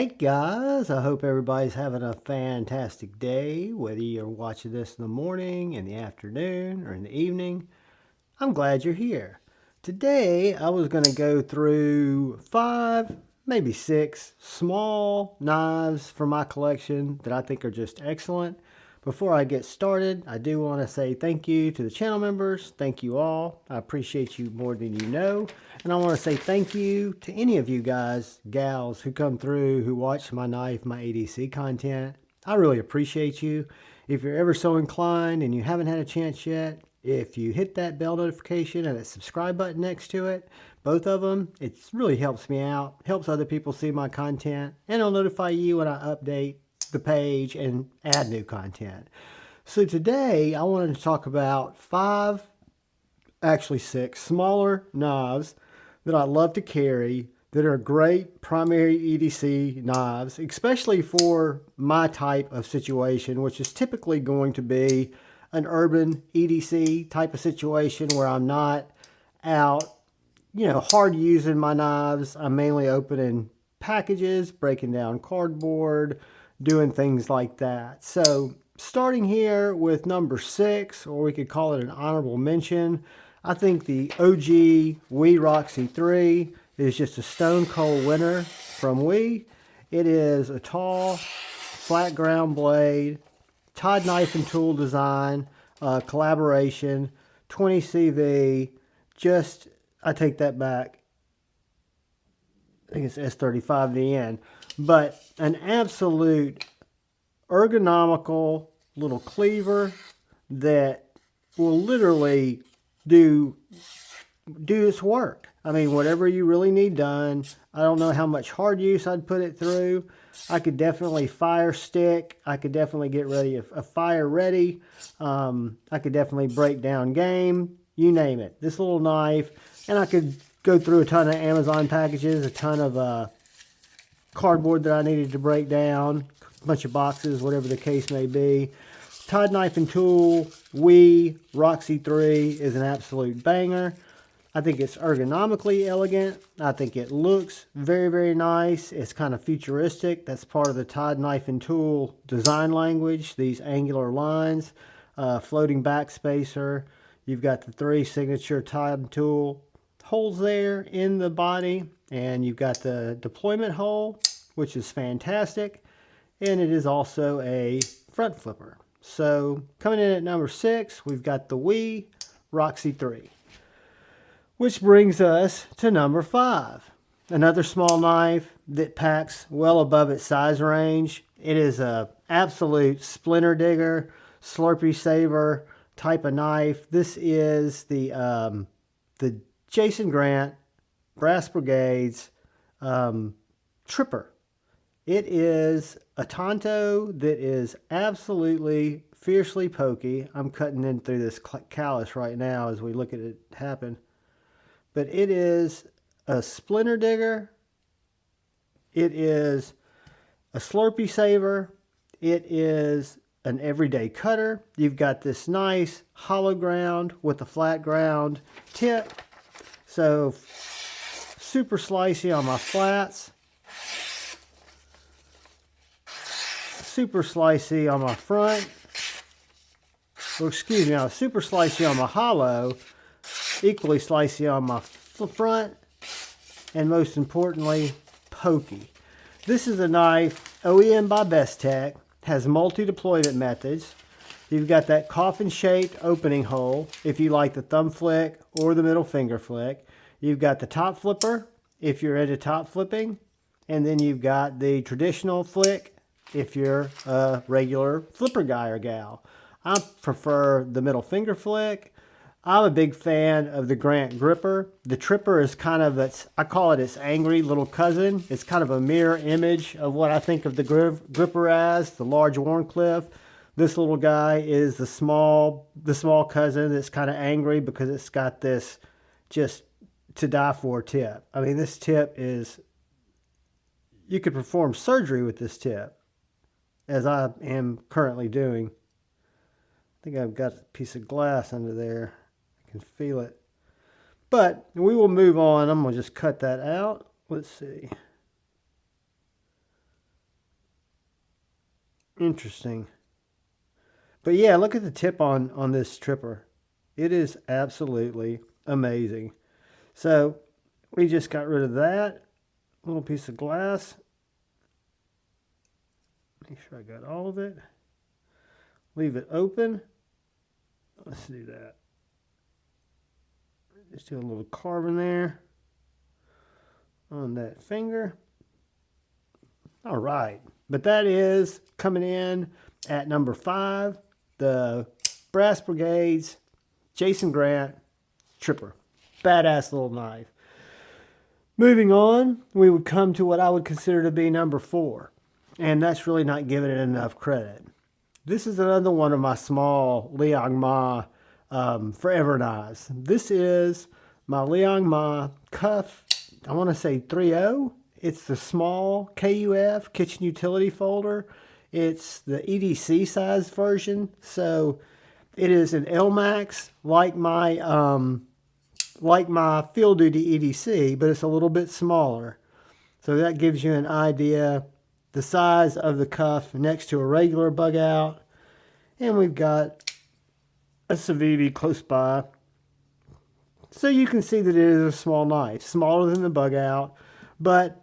Hey guys, I hope everybody's having a fantastic day, whether you're watching this in the morning, in the afternoon, or in the evening. I'm glad you're here. Today, I was going to go through 5, maybe 6 small knives from my collection that I think are just excellent. Before I get started, I do want to say thank you to the channel members. Thank you all. I appreciate you more than you know. And I want to say thank you to any of you guys, gals, who come through, who watch my knife, my EDC content. I really appreciate you. If you're ever so inclined and you haven't had a chance yet, if you hit that bell notification and that subscribe button next to it, both of them, it really helps me out, helps other people see my content, and it'll notify you when I update the page and add new content. So today I wanted to talk about 5, actually 6 smaller knives that I love to carry that are great primary EDC knives, especially for my type of situation, which is typically going to be an urban EDC type of situation where I'm not out, hard using my knives. I'm mainly opening packages, breaking down cardboard, doing things like that. So starting here with number 6, or we could call it an honorable mention, I think the OG Wehr Roxie 3 is just a stone cold winner from Wehr. It is a tall, flat ground blade, Todd knife and tool design, collaboration, 20 CV, just, I take that back, I think it's S35 in the end, but an absolute ergonomical little cleaver that will literally do its work. I mean, whatever you really need done. I don't know how much hard use I'd put it through. I could definitely fire stick. I could definitely get ready a fire ready. I could definitely break down game. You name it. This little knife, and I could go through a ton of Amazon packages, a ton of cardboard that I needed to break down, a bunch of boxes, whatever the case may be. Todd Knife and Tool Wehr Roxie 3 is an absolute banger. I think it's ergonomically elegant. I think it looks very, very nice. It's kind of futuristic. That's part of the Todd Knife and Tool design language, these angular lines, floating back spacer. You've got the 3 signature Todd Tool holes there in the body, and you've got the deployment hole, which is fantastic, and it is also a front flipper. So coming in at number 6, we've got the Wehr Roxie 3. Which brings us to number 5. Another small knife that packs well above its size range. It is a absolute splinter digger, slurpee saver type of knife. This is the Jason Grant Brass Brigade's Tripper. It is a Tonto that is absolutely fiercely pokey. I'm cutting in through this callus right now as we look at it happen. But it is a splinter digger. It is a slurpee saver. It is an everyday cutter. You've got this nice hollow ground with a flat ground tip. So super slicey on my flats. Super slicey on my front. Or excuse me, super slicey on my hollow. Equally slicey on my front, and most importantly, pokey. This is a knife OEM by Bestech, has multi-deployment methods. You've got that coffin-shaped opening hole if you like the thumb flick or the middle finger flick. You've got the top flipper if you're into top flipping, and then you've got the traditional flick if you're a regular flipper guy or gal. I prefer the middle finger flick. I'm a big fan of the Grant gripper. The Tripper is kind of I call it its angry little cousin. It's kind of a mirror image of what I think of the gripper as, the large Warncliffe. This little guy is the small cousin that's kind of angry because it's got this just to die for tip. I mean, this tip is, you could perform surgery with this tip, as I am currently doing. I think I've got a piece of glass under there. Can feel it. But we will move on. I'm going to just cut that out. Let's see. Interesting. But yeah, look at the tip on this tripper. It is absolutely amazing. So we just got rid of that little piece of glass. Make sure I got all of it. Leave it open. Let's do that. Just do a little carving there on that finger. All right. But that is coming in at number 5, the Brass Brigade's Jason Grant Tripper. Badass little knife. Moving on, we would come to what I would consider to be number 4. And that's really not giving it enough credit. This is another one of my small Leong Ma forever knives. This is my Leong Ma Kuf, I want to say 3.0. It's the small K.U.F kitchen utility folder. It's the EDC size version. So it is an L-Max like my field duty EDC, but it's a little bit smaller. So that gives you an idea the size of the cuff next to a regular bug out. And we've got a Civivi close by. So you can see that it is a small knife, smaller than the bug out, but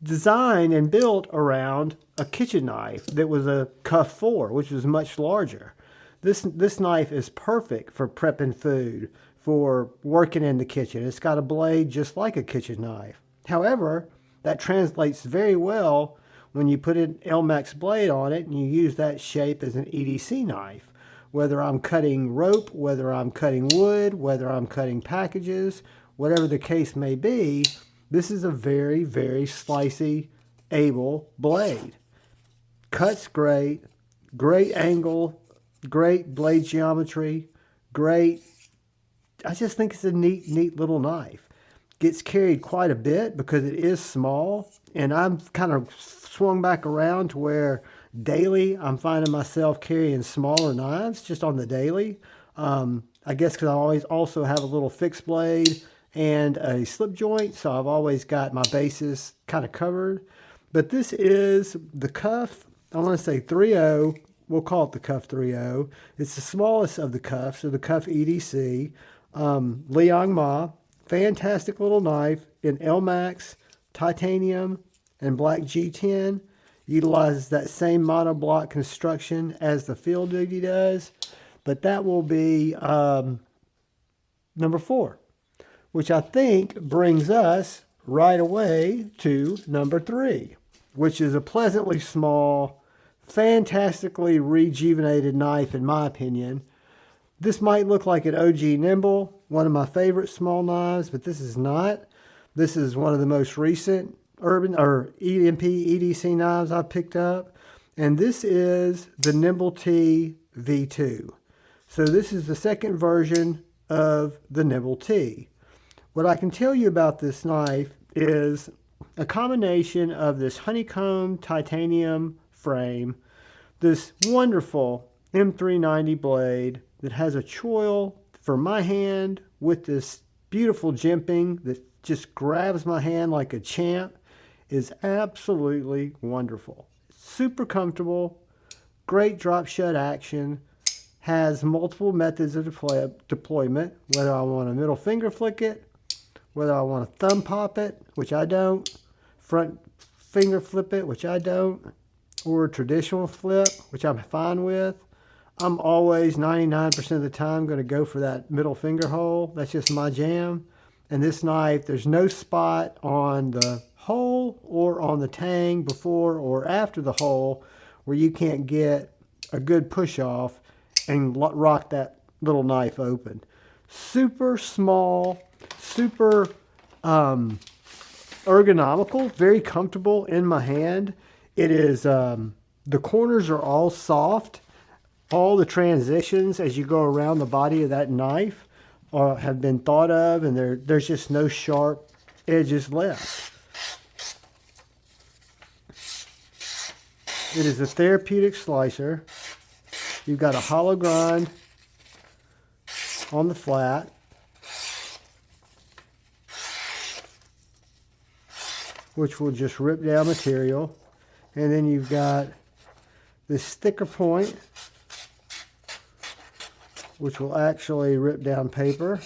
designed and built around a kitchen knife that was a Cuff 4, which was much larger. This knife is perfect for prepping food, for working in the kitchen. It's got a blade just like a kitchen knife. However, that translates very well when you put an L-Max blade on it and you use that shape as an EDC knife. Whether I'm cutting rope, whether I'm cutting wood, whether I'm cutting packages, whatever the case may be, this is a very, very slicey, able blade. Cuts great, great angle, great blade geometry, great. I just think it's a neat little knife. Gets carried quite a bit because it is small, and I'm kind of swung back around to where daily I'm finding myself carrying smaller knives just on the daily. I guess because I always also have a little fixed blade and a slip joint, so I've always got my bases kind of covered. But this is the Cuff, I want to say 3.0. We'll call it the Cuff 3.0. It's the smallest of the Cuffs, so the Cuff EDC. Liong Mah, fantastic little knife in L-Max, titanium, and black G10. Utilizes that same monoblock construction as the field duty does. But that will be number 4, which I think brings us right away to number 3, which is a pleasantly small, fantastically rejuvenated knife in my opinion. This might look like an OG Nimble, one of my favorite small knives, but this is not. This is one of the most recent EMP EDC knives I've picked up, and this is the Nymble-T V2. So this is the second version of the Nymble-T. What I can tell you about this knife is a combination of this honeycomb titanium frame, this wonderful M390 blade that has a choil for my hand with this beautiful jimping that just grabs my hand like a champ, is absolutely wonderful. Super comfortable, great drop shut action, has multiple methods of deployment, whether I want to middle finger flick it, whether I want to thumb pop it, which I don't, front finger flip it, which I don't, or a traditional flip, which I'm fine with. I'm always 99% of the time going to go for that middle finger hole. That's just my jam. And this knife, there's no spot on the hole or on the tang before or after the hole where you can't get a good push off and rock that little knife open. Super small, super ergonomical, very comfortable in my hand. It is, the corners are all soft. All the transitions as you go around the body of that knife have been thought of, and there's just no sharp edges left. It is a therapeutic slicer. You've got a hollow grind on the flat. Which will just rip down material. And then you've got this thicker point, which will actually rip down paper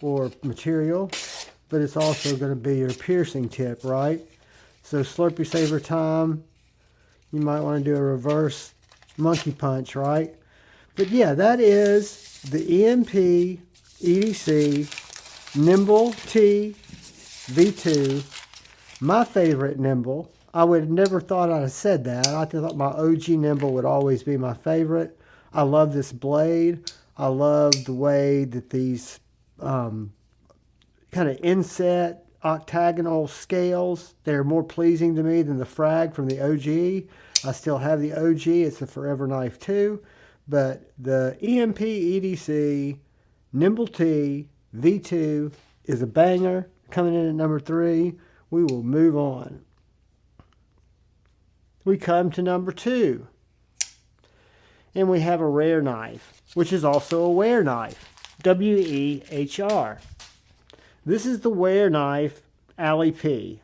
or material, but it's also going to be your piercing tip, right? So Slurpee Saver time, you might want to do a reverse monkey punch, right? But yeah, that is the EMP EDC Nymble-T V2, my favorite Nimble. I would have never thought I'd have said that. I thought my OG Nimble would always be my favorite. I love this blade. I love the way that these kind of inset octagonal scales, they're more pleasing to me than the frag from the OG. I still have the OG. It's a Forever Knife 2. But the EMP EDC Nymble-T V2 is a banger. Coming in at number 3. We will move on. We come to number 2. And we have a rare knife, which is also a Wehr knife. W-E-H-R. This is the Wehr knife Allie-P.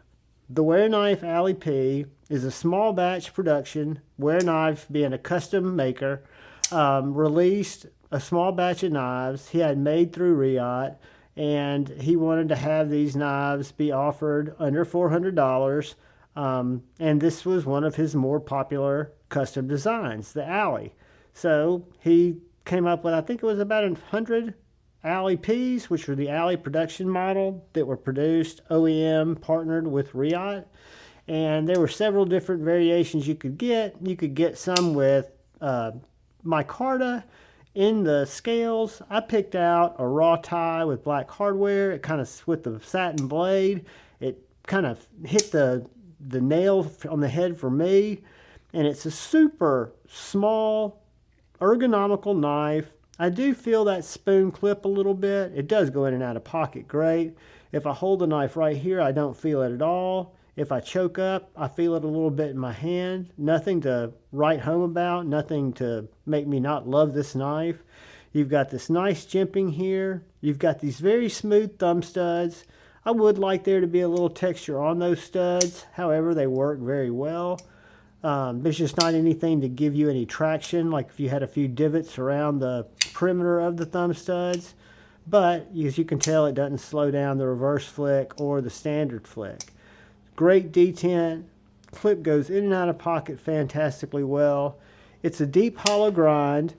The Wehr knife Allie-P is a small batch production. Wehr knife, being a custom maker, released a small batch of knives he had made through Riot, and he wanted to have these knives be offered under $400. And this was one of his more popular custom designs, the Allie. So he came up with, I think it was about 100 Allie-Ps, which were the Allie production model that were produced, OEM partnered with Riot. And there were several different variations you could get. You could get some with micarta in the scales. I picked out a raw tie with black hardware. It kind of, with the satin blade, it kind of hit the nail on the head for me. And it's a super small, ergonomical knife. I do feel that spoon clip a little bit. It does go in and out of pocket great. If I hold the knife right here, I don't feel it at all. If I choke up, I feel it a little bit in my hand. Nothing to write home about, nothing to make me not love this knife. You've got this nice jimping here. You've got these very smooth thumb studs. I would like there to be a little texture on those studs. However, they work very well. There's just not anything to give you any traction, like if you had a few divots around the perimeter of the thumb studs. But as you can tell, it doesn't slow down the reverse flick or the standard flick. Great detent. Clip goes in and out of pocket fantastically well. It's a deep hollow grind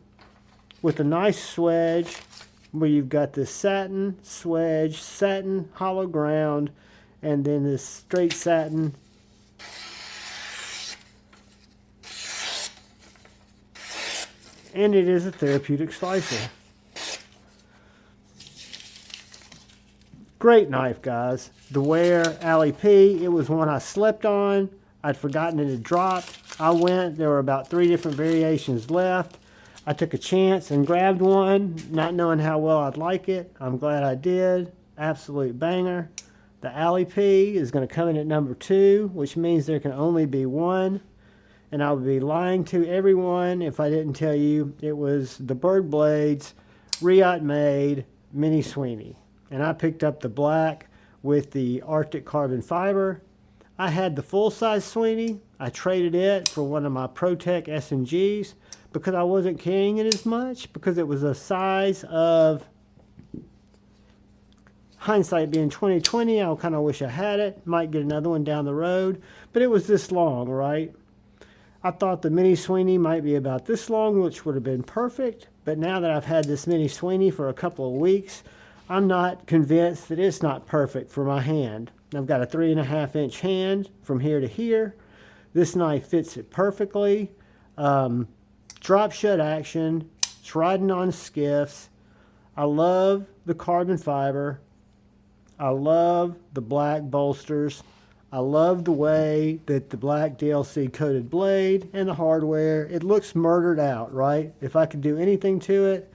with a nice swedge where you've got this satin swedge, satin hollow ground, and then this straight satin. And it is a therapeutic slicer. Great knife, guys. The Wehr Allie-P, it was one I slept on. I'd forgotten it had dropped. I went, there were about 3 different variations left. I took a chance and grabbed one, not knowing how well I'd like it. I'm glad I did. Absolute banger. The Allie-P is going to come in at number 2, which means there can only be one. And I would be lying to everyone if I didn't tell you it was the Berg blades, Riot made, Mini Sweeney. And I picked up the black with the Arctic carbon fiber. I had the full-size Sweeney. I traded it for one of my ProTech SMGs because I wasn't carrying it as much, because it was a size of, hindsight being 2020, I kind of wish I had it. Might get another one down the road, but it was this long, right? I thought the Mini Sweeney might be about this long, which would have been perfect. But now that I've had this Mini Sweeney for a couple of weeks, I'm not convinced that it's not perfect for my hand. I've got a 3.5-inch hand from here to here. This knife fits it perfectly. Drop shut action. It's riding on skiffs. I love the carbon fiber. I love the black bolsters. I love the way that the black DLC coated blade and the hardware, it looks murdered out, right? If I could do anything to it,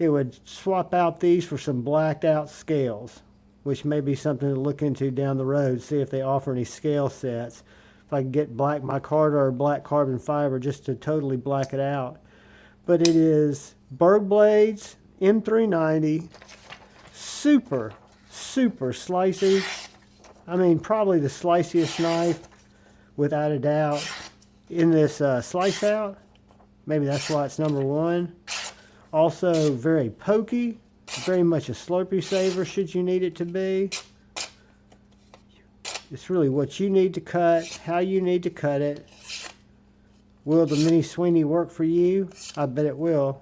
it would swap out these for some blacked out scales, which may be something to look into down the road, see if they offer any scale sets. If I could get black micarta or black carbon fiber just to totally black it out. But it is Berg blades, M390, super, super slicey. I mean, probably the sliciest knife, without a doubt, in this slice out. Maybe that's why it's number one. Also very pokey, very much a Slurpee saver should you need it to be. It's really what you need to cut, how you need to cut it. Will the mini Sweeney work for you? I bet it will.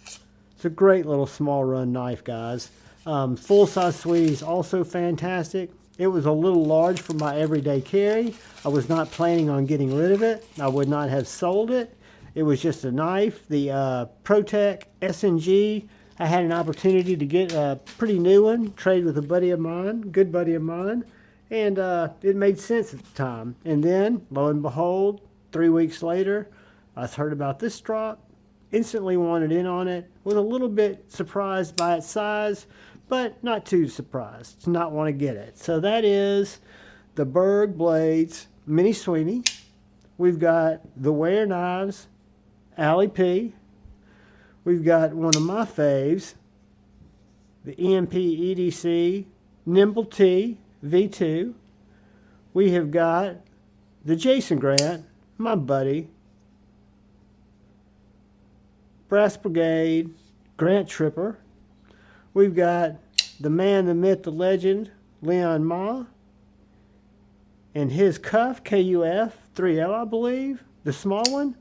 It's a great little small run knife, guys. Full-size Sweeney is also fantastic. It was a little large for my everyday carry. I was not planning on getting rid of it. I would not have sold it. It was just a knife. The ProTech S&G, I had an opportunity to get a pretty new one, trade with a buddy of mine, good buddy of mine, and it made sense at the time. And then, lo and behold, 3 weeks later, I heard about this drop, instantly wanted in on it, was a little bit surprised by its size, but not too surprised to not want to get it. So that is the Berg Blades Mini Sweeney. We've got the Wehr knives, Allie-P. We've got one of my faves, the EMP EDC Nymble-T V2. We have got the Jason Grant, my buddy, Brass Brigade Grant Tripper. We've got the man, the myth, the legend, Leong Mah, and his K.U.F, K.U.F 3L, I believe, the small one.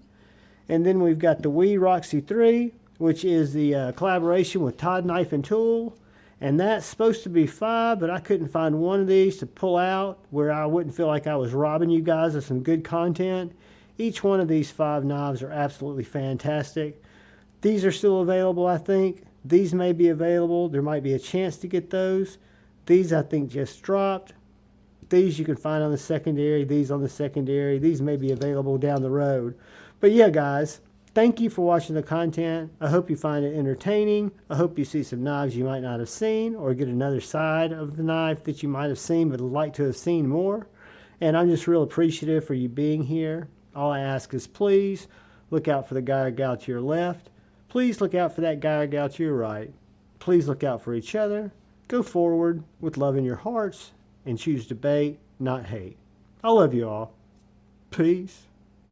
And then we've got the Wehr Roxie 3, which is the collaboration with Todd Knife and Tool. And that's supposed to be 5, but I couldn't find one of these to pull out where I wouldn't feel like I was robbing you guys of some good content. Each one of these 5 knives are absolutely fantastic. These are still available, I think. These may be available. There might be a chance to get those. These, I think, just dropped. These you can find on the secondary. These on the secondary. These may be available down the road. But yeah, guys, thank you for watching the content. I hope you find it entertaining. I hope you see some knives you might not have seen, or get another side of the knife that you might have seen but would like to have seen more. And I'm just real appreciative for you being here. All I ask is please look out for the guy or gal to your left. Please look out for that guy or gal to your right. Please look out for each other. Go forward with love in your hearts and choose debate, not hate. I love you all. Peace.